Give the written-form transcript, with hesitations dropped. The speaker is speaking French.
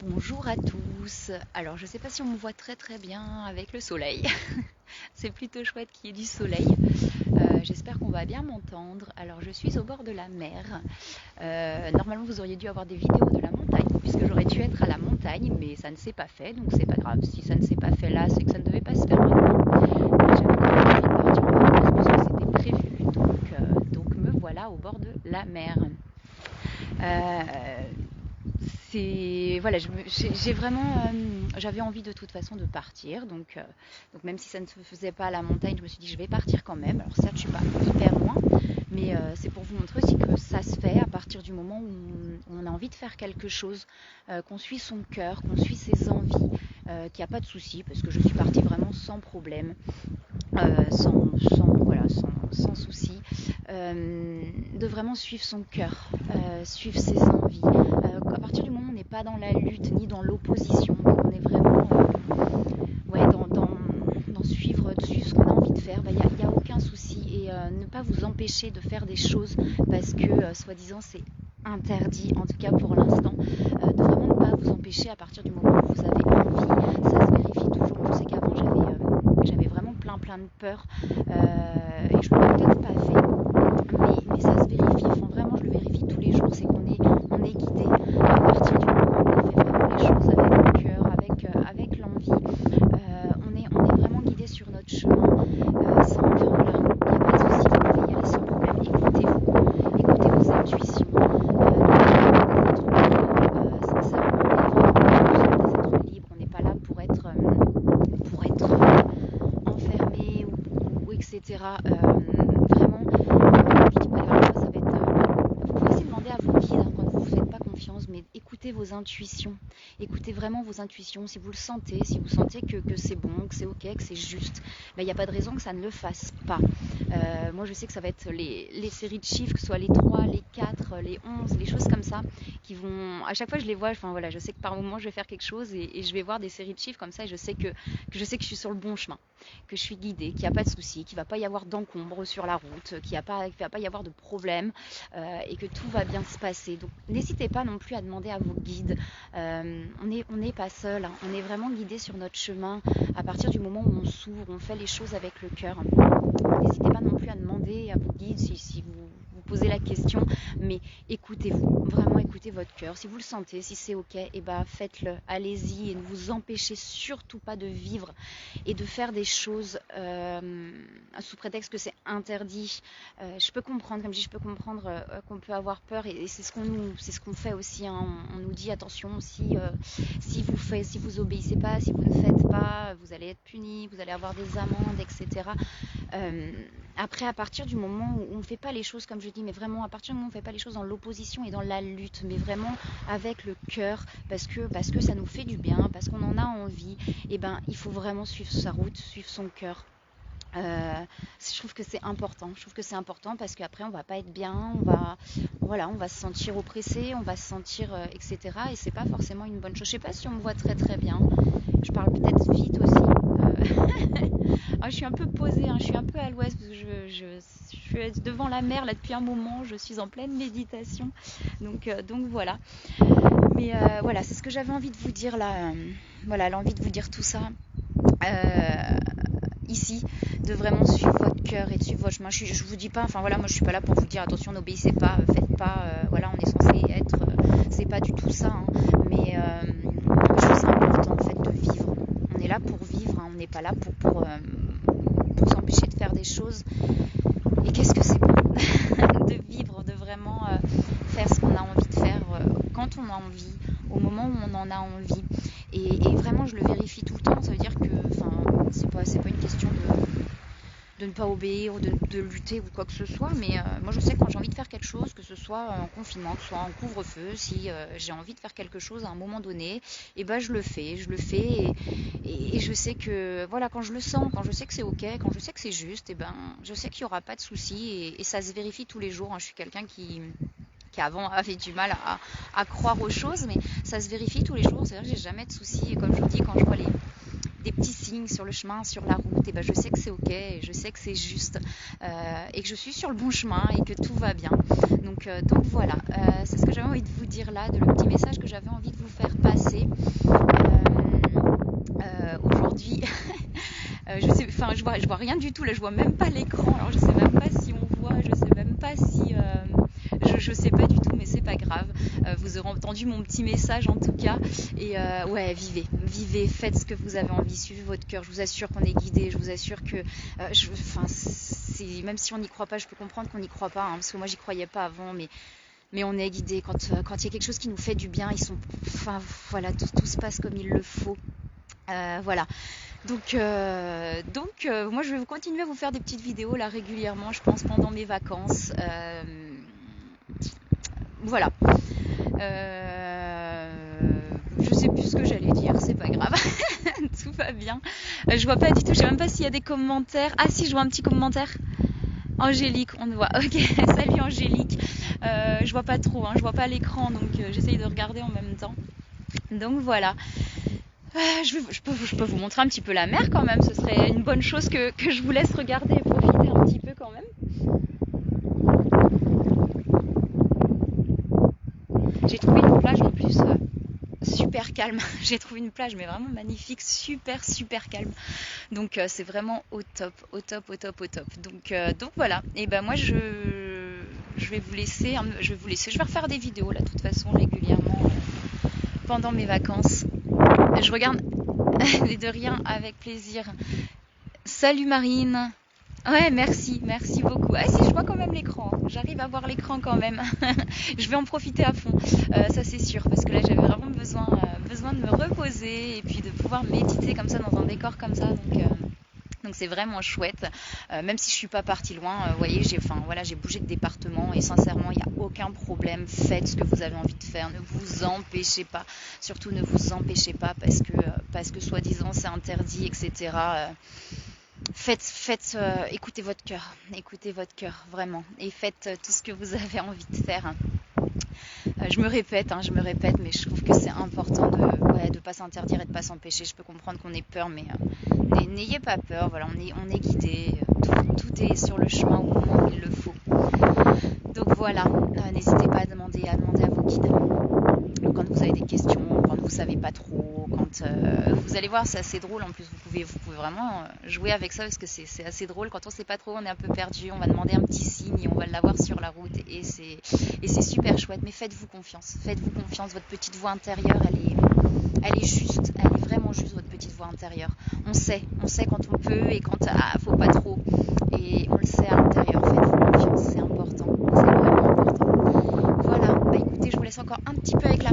Bonjour à tous. Alors je sais pas si on me voit très bien avec le soleil. C'est plutôt chouette qu'il y ait du soleil. J'espère qu'on va bien m'entendre. Alors je suis au bord de la mer. Normalement vous auriez dû avoir des vidéos de la montagne puisque j'aurais dû être à la montagne, mais ça ne s'est pas fait, donc c'est pas grave. Si ça ne s'est pas fait là, c'est que ça ne devait pas se faire maintenant. J'avais quand même envie de partir en vacances parce que c'était prévu, donc me voilà au bord de la mer. Euh, c'est voilà, j'ai vraiment j'avais envie de toute façon de partir, donc même si ça ne se faisait pas à la montagne, je me suis dit je vais partir quand même. Alors certes, je suis pas hyper loin, mais c'est pour vous montrer aussi que ça se fait à partir du moment où on a envie de faire quelque chose, qu'on suit son cœur, qu'on suit ses envies, qu'il n'y a pas de souci, parce que je suis partie vraiment sans problème, sans souci, de vraiment suivre son cœur, suivre ses envies. À partir du moment où on n'est pas dans la lutte ni dans l'opposition, mais qu'on est vraiment ouais, dans suivre ce qu'on a envie de faire, y a aucun souci. Et ne pas vous empêcher de faire des choses parce que, soi-disant, c'est interdit, en tout cas pour l'instant, de vraiment ne pas vous empêcher à partir du moment où vous avez envie. Ça se vérifie toujours. Je sais qu'avant, j'avais vraiment plein de peur et je ne l'aurais peut-être pas fait, mais ça se vérifie. Enfin, vraiment, je le vérifie tous les jours. C'est qu'on est guidé à partir du moment où on fait vraiment les choses avec le cœur, avec l'envie. On est vraiment guidé sur notre chemin. Enfin, voilà, il n'y a pas de souci, vous pouvez y aller sans problème. Écoutez-vous, écoutez vos intuitions. Sincèrement, on est vraiment nous sommes des êtres libres. On n'est pas là pour être enfermé ou etc. Vraiment, dites-moi, alors ça va être. Vous pouvez aussi demander à vos guides hein, quand vous ne vous faites pas confiance, mais écoutez vos intuitions. Écoutez vraiment vos intuitions. Si vous le sentez, si vous sentez que c'est bon, que c'est ok, que c'est juste, il n'y a pas de raison que ça ne le fasse pas. Moi, je sais que ça va être les séries de chiffres, que ce soit les 3, les 4, les 11, les choses comme ça, qui vont. À chaque fois, je les vois. Enfin voilà, je sais que par moment, je vais faire quelque chose et je vais voir des séries de chiffres comme ça, et je sais que je suis sur le bon chemin, que je suis guidée, qu'il n'y a pas de souci, qu'il ne va pas y avoir d'encombre sur la route, qu'il ne va pas y avoir de problème et que tout va bien se passer. Donc n'hésitez pas non plus à demander à vos guides. On n'est pas seul, hein. On est vraiment guidé sur notre chemin à partir du moment où on s'ouvre, on fait les choses avec le cœur. N'hésitez pas non plus à demander à vos guides si vous posez la question, mais écoutez-vous, vraiment écoutez votre cœur. Si vous le sentez, si c'est ok, et ben faites-le, allez-y et ne vous empêchez surtout pas de vivre et de faire des choses sous prétexte que c'est interdit. Je peux comprendre, comme je dis, je peux comprendre qu'on peut avoir peur et c'est ce qu'on fait aussi. Hein. On nous dit attention si vous obéissez pas, si vous ne faites pas, vous allez être puni, vous allez avoir des amendes, etc. Euh, Après, à partir du moment où on ne fait pas les choses, comme je dis, mais vraiment à partir du moment où on ne fait pas les choses dans l'opposition et dans la lutte, mais vraiment avec le cœur, parce que ça nous fait du bien, parce qu'on en a envie, et ben il faut vraiment suivre sa route, suivre son cœur. Je trouve que c'est important. Je trouve que c'est important parce qu'après on va pas être bien, on va se sentir oppressé, on va se sentir etc. Et c'est pas forcément une bonne chose. Je sais pas si on me voit très bien. Je parle peut-être vite aussi. Je suis un peu posée, hein, je suis un peu à l'ouest parce que je suis devant la mer là depuis un moment. Je suis en pleine méditation, donc voilà. Mais voilà, c'est ce que j'avais envie de vous dire là. Voilà, l'envie de vous dire tout ça. Euh, Ici, de vraiment suivre votre cœur et de suivre votre chemin. Je vous dis pas, enfin voilà, moi je suis pas là pour vous dire attention, n'obéissez pas, faites pas, voilà, on est censé être, c'est pas du tout ça, hein, mais je trouve c'est important en fait de vivre. On est là pour vivre, hein, on n'est pas là pour s'empêcher de faire des choses. Et qu'est-ce que c'est bon de vivre, de vraiment faire ce qu'on a envie de faire quand on a envie, au moment où on en a envie. Et vraiment, je le vérifie tout le temps. Ça veut dire que, enfin, c'est pas une question de ne pas obéir ou de lutter ou quoi que ce soit. Mais moi, je sais que quand j'ai envie de faire quelque chose, que ce soit en confinement, que ce soit en couvre-feu, si j'ai envie de faire quelque chose à un moment donné, et ben je le fais. Et je sais que, voilà, quand je le sens, quand je sais que c'est ok, quand je sais que c'est juste, et ben je sais qu'il n'y aura pas de souci et ça se vérifie tous les jours. Hein. Je suis quelqu'un qui avant avait du mal à croire aux choses, mais ça se vérifie tous les jours. C'est-à-dire que j'ai jamais de soucis. Et comme je vous dis, quand je vois des petits signes sur le chemin, sur la route, et ben je sais que c'est ok, et je sais que c'est juste, et que je suis sur le bon chemin et que tout va bien. Donc voilà, c'est ce que j'avais envie de vous dire là, le petit message que j'avais envie de vous faire passer. rien du tout. Là, je vois même pas l'écran. Alors, je sais même pas si on voit, je sais même pas si... je sais pas du tout, mais c'est pas grave. Vous aurez entendu mon petit message en tout cas. Et ouais, vivez, faites ce que vous avez envie, suivez votre cœur. Je vous assure qu'on est guidé. Je vous assure que, même si on n'y croit pas, je peux comprendre qu'on n'y croit pas, hein, parce que moi j'y croyais pas avant, mais on est guidé quand il y a quelque chose qui nous fait du bien. Voilà, tout se passe comme il le faut. Voilà. Donc, moi je vais continuer à vous faire des petites vidéos là régulièrement, je pense pendant mes vacances. Voilà. Je sais plus ce que j'allais dire, c'est pas grave. Tout va bien. Je vois pas du tout, je sais même pas s'il y a des commentaires. Ah si, je vois un petit commentaire. Angélique, on te voit. Ok, salut Angélique. Je vois pas trop, hein, je vois pas l'écran, donc j'essaye de regarder en même temps. Donc voilà. Je peux vous montrer un petit peu la mer quand même. Ce serait une bonne chose que je vous laisse regarder et profiter un petit peu quand même. J'ai trouvé une plage en plus super calme. J'ai trouvé une plage mais vraiment magnifique, super calme. Donc c'est vraiment au top. Donc voilà. Et ben moi je vais vous laisser. Je vais refaire des vidéos là de toute façon régulièrement pendant mes vacances. Je regarde de rien, avec plaisir. Salut Marine. Ouais, merci beaucoup. Ah si, je vois quand même l'écran. J'arrive à voir l'écran quand même. Je vais en profiter à fond, ça c'est sûr, parce que là j'avais vraiment besoin de me reposer et puis de pouvoir méditer comme ça dans un décor comme ça. Donc c'est vraiment chouette, même si je suis pas partie loin. Vous voyez, j'ai bougé de département et sincèrement, il n'y a aucun problème. Faites ce que vous avez envie de faire, ne vous empêchez pas. Surtout ne vous empêchez pas parce que soi-disant c'est interdit, etc. Écoutez votre cœur, vraiment, et faites tout ce que vous avez envie de faire. Je me répète, mais je trouve que c'est important de pas s'interdire et de pas s'empêcher. Je peux comprendre qu'on ait peur, mais n'ayez pas peur. Voilà, on est guidé. Tout est sur le chemin au moment où il le faut. Donc voilà, n'hésitez pas à demander à vos guides quand vous avez des questions, quand vous savez pas trop, quand vous allez voir, c'est assez drôle en plus. Vous pouvez vraiment jouer avec ça parce que c'est assez drôle. Quand on sait pas trop, on est un peu perdu, on va demander un petit signe et on va l'avoir sur la route et c'est super chouette. Mais faites-vous confiance, votre petite voix intérieure, elle est juste, elle est vraiment juste, votre petite voix intérieure. On sait quand on peut et quand faut pas trop, et on le sait à l'intérieur. Faites-vous confiance, c'est important, c'est vraiment important. Voilà, bah écoutez, je vous laisse encore un petit peu avec la